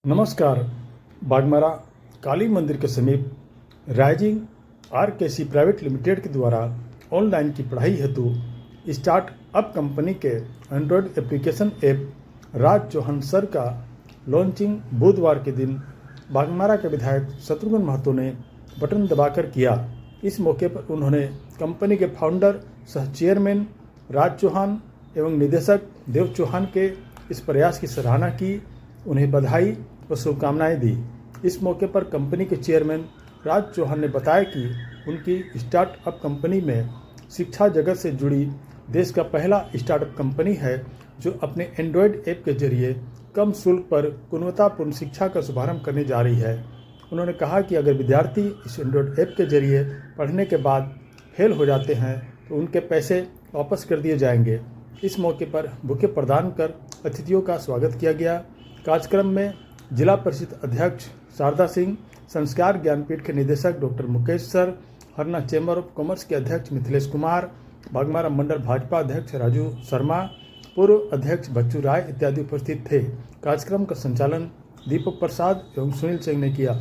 नमस्कार। बागमारा काली मंदिर के समीप राइजिंग आरकेसी प्राइवेट लिमिटेड के द्वारा ऑनलाइन की पढ़ाई हेतु स्टार्ट अप कंपनी के एंड्रॉयड एप्लीकेशन ऐप राज चौहान सर का लॉन्चिंग बुधवार के दिन बागमारा के विधायक शत्रुघ्न महतो ने बटन दबाकर किया। इस मौके पर उन्होंने कंपनी के फाउंडर सह चेयरमैन राज चौहान एवं निदेशक देव चौहान के इस प्रयास की सराहना की, उन्हें बधाई व शुभकामनाएं दी। इस मौके पर कंपनी के चेयरमैन राज चौहान ने बताया कि उनकी स्टार्टअप कंपनी में शिक्षा जगत से जुड़ी देश का पहला स्टार्टअप कंपनी है जो अपने एंड्रॉयड ऐप के जरिए कम शुल्क पर गुणवत्तापूर्ण शिक्षा का शुभारंभ करने जा रही है। उन्होंने कहा कि अगर विद्यार्थी इस एंड्रॉयड ऐप के जरिए पढ़ने के बाद फेल हो जाते हैं तो उनके पैसे वापस कर दिए जाएंगे। इस मौके पर बुके प्रदान कर अतिथियों का स्वागत किया गया। कार्यक्रम में जिला परिषद अध्यक्ष शारदा सिंह, संस्कार ज्ञानपीठ के निदेशक डॉक्टर मुकेश सर, हरना चैम्बर ऑफ कॉमर्स के अध्यक्ष मिथिलेश कुमार, बागमारा मंडल भाजपा अध्यक्ष राजू शर्मा, पूर्व अध्यक्ष बच्चू राय इत्यादि उपस्थित थे। कार्यक्रम का संचालन दीपक प्रसाद एवं सुनील सिंह ने किया।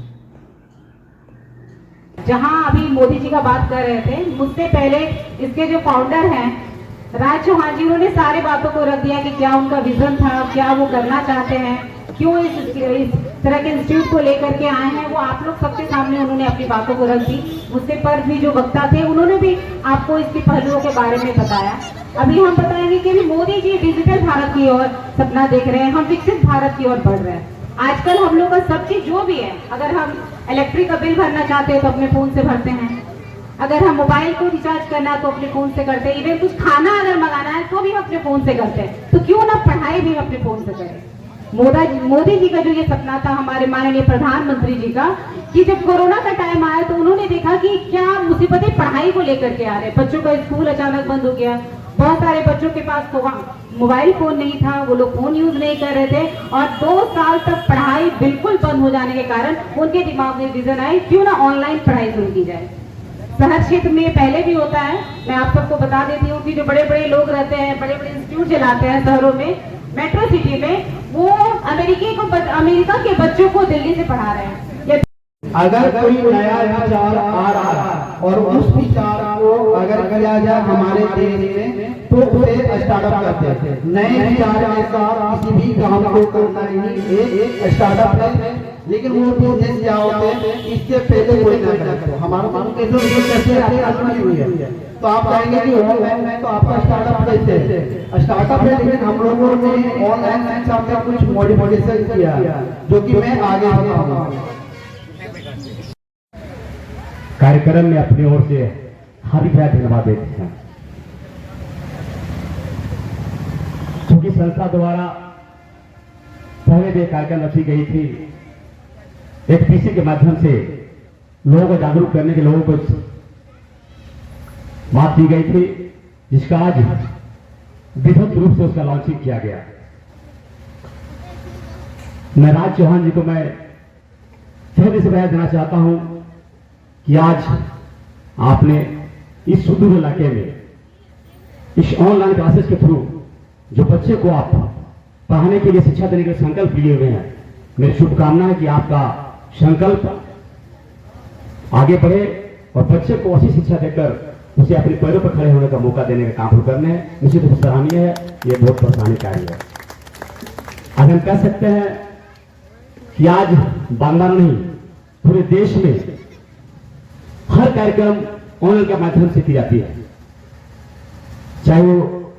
जहां अभी मोदी जी का बात कर रहे थे, मुझसे पहले इसके जो फाउंडर हैं राज चौहान जी, उन्होंने सारे बातों को रख दिया कि क्या उनका विजन था, क्या वो करना चाहते हैं, क्यों इस तरह के इंस्टीट्यूट को लेकर के आए हैं, वो आप लोग सबके सामने उन्होंने अपनी बातों को रख दी। मुझसे पर भी जो वक्ता थे उन्होंने भी आपको इसके पहलुओं के बारे में बताया। अभी हम बताएंगे कि मोदी जी डिजिटल भारत की ओर सपना देख रहे हैं, हम विकसित भारत की ओर बढ़ रहे हैं। आजकल हम लोग का सब चीज जो भी है, अगर हम इलेक्ट्रिक का बिल भरना चाहते हैं तो अपने फोन से भरते हैं, अगर हम मोबाइल को रिचार्ज करना है तो अपने फोन से करते हैं, इवन कुछ खाना अगर मंगाना है तो भी हम अपने फोन से करते हैं, तो क्यों ना पढ़ाई भी अपने फोन से करें। मोदी जी का जो ये सपना था, हमारे माननीय प्रधानमंत्री जी का, कि जब कोरोना का टाइम आया तो उन्होंने देखा कि क्या मुसीबतें पढ़ाई को लेकर के आ रहे हैं। बच्चों का स्कूल अचानक बंद हो गया, बहुत सारे बच्चों के पास मोबाइल फोन नहीं था, वो लोग फोन यूज नहीं कर रहे थे, और 2 साल तक पढ़ाई बिल्कुल बंद हो जाने के कारण उनके दिमाग में विजन आई, क्यों ना ऑनलाइन पढ़ाई शुरू की जाए। शहर क्षेत्र में पहले भी होता है, मैं आप सबको बता देती हूँ कि जो बड़े बड़े लोग रहते हैं, बड़े बड़े इंस्टीट्यूट चलाते हैं शहरों में, मेट्रो सिटी में, वो अमेरिका के बच्चों को दिल्ली से पढ़ा रहे हैं। अगर कोई नया विचार आ रहा है और उस विचार को अगर किया जाए हमारे देश में तो उसे स्टार्टअप कहते हैं। नए विचार के साथ किसी भी काम को करना ही एक स्टार्टअप है, लेकिन वो बिजनेस क्या होते हैं इससे पहले कोई ना करते। हमारा मन कैसे आजमाई हुई है, तो आप कहेंगे कि ऑनलाइन में तो आपका स्टार्टअप कैसे है, स्टार्टअप है, लेकिन हम लोगों ने ऑनलाइन शिक्षा में कुछ मॉडिफिकेशन किया जो कि मैं आगे बताऊंगा। कार्यक्रम में अपनी ओर से हार्दिक धन्यवाद देते हैं, क्योंकि संस्था द्वारा पहले भी कार्यक्रम रखी गई थी, एक पीसी के माध्यम से लोगों को जागरूक करने के, लोगों को बात की गई थी, जिसका आज विधिवत रूप से उसका लॉन्चिंग किया गया। मैं राज चौहान जी को मैं छोटे से बयान देना चाहता हूं कि आज आपने इस सुदूर इलाके में इस ऑनलाइन क्लासेस के थ्रू जो बच्चे को आप पढ़ाने के लिए, शिक्षा देने के लिए संकल्प लिए हुए हैं, मेरी शुभकामना है कि आपका संकल्प आगे बढ़े और बच्चे को ऐसी शिक्षा देकर उसे अपने पैरों पर खड़े होने का मौका देने का काम करने हैं। निश्चित रूप से सराहनीय है, ये बहुत प्रधानकारी है। आज हम कह सकते हैं कि आज बांग्ला नहीं, पूरे देश में हर कार्यक्रम ऑनलाइन के माध्यम से की जाती है, चाहे वो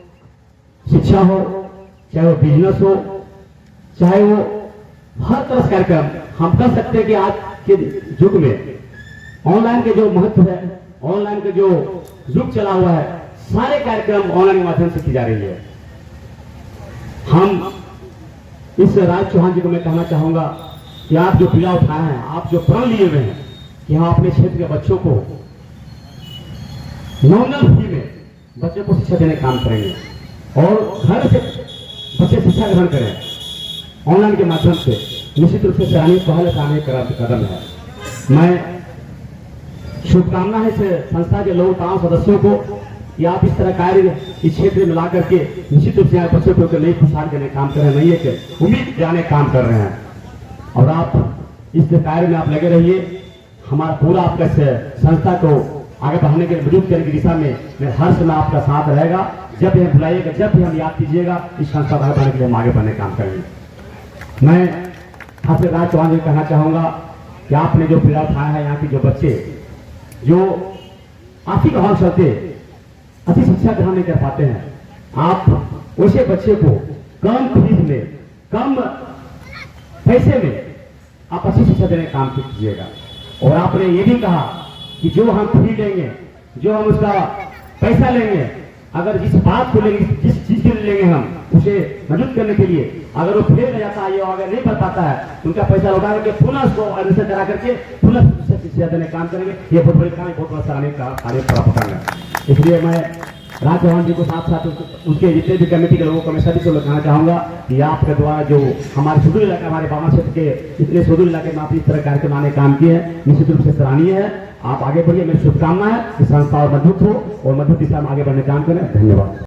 शिक्षा हो, चाहे वो बिजनेस हो, चाहे वो हर तरह से कार्यक्रम। हम कह सकते हैं कि आज के युग में ऑनलाइन के जो महत्व है, ऑनलाइन का जो युग चला हुआ है, सारे कार्यक्रम ऑनलाइन के माध्यम से की जा रही है। हम इस राज चौहान जी को मैं कहना चाहूंगा कि आप जो पीड़ा उठाए हैं, आप जो प्रण लिए हुए हैं कि हम अपने क्षेत्र के बच्चों को नॉमिनल फी में बच्चों को शिक्षा देने का काम करेंगे और घर से बच्चे शिक्षा ग्रहण करें ऑनलाइन के माध्यम से। निश्चित रूप से सराहनीय पहल कदम है। मैं शुभकामना है इस संस्था के लोग, तमाम सदस्यों को, कि आप इस तरह कार्य इस क्षेत्र में ला करके निश्चित रूप से बच्चों को नई खुशहाल देने काम कर रहे हैं, नई एक उम्मीद दिलाने काम कर रहे हैं। और आप इस कार्य में आप लगे रहिए। हमारा पूरा आपका संस्था को आगे बढ़ाने के लिए मजबूत करने की दिशा में मैं हर समय आपका साथ रहेगा। जब भी हम बुलाइएगा, जब भी हम याद कीजिएगा, इस संस्था को आगे बढ़ाने के लिए हम आगे बढ़ने का काम करेंगे। मैं आपसे राज चौहान जी कहना चाहूंगा कि आपने जो पीड़ा उठाया है, यहाँ के जो बच्चे जो आप ही का चलते अच्छी शिक्षा ग्रहण नहीं कर पाते हैं, आप वैसे बच्चे को कम फीस में, कम पैसे में आप अच्छी शिक्षा देने का काम कीजिएगा। और आपने ये भी कहा कि जो हम फी लेंगे, जो हम उसका पैसा लेंगे, अगर जिस बात को लेंगे, जिस चीज के लिए लेंगे, हम उसे मदद करने के लिए अगर वो फेल हो जाता है या अगर नहीं कर पाता है, उनका पैसा लौटा करके पुनः उसको एडमिशन करा करके पुनः शिक्षा देने का काम करेंगे। ये बहुत बड़ी काम है, बहुत बड़ा सराहनीय कार्य प्राप्त करना। इसलिए मैं राज चौहान जी को साथ साथ उसके जितने भी कमेटी के लोगों को मैं सभी को बताना चाहूंगा कि आपके द्वारा जो हमारे सुदूर इलाका, हमारे बाबा क्षेत्र के इतने सुदूर इलाके में आप इस तरह कार्यक्रम आने काम किए हैं, निश्चित रूप से सराहनीय है। आप आगे बढ़िए, मेरी शुभकामना है कि संस्था और मजबूत हो और मजबूत दिशा में आगे बढ़ने का काम करें। धन्यवाद।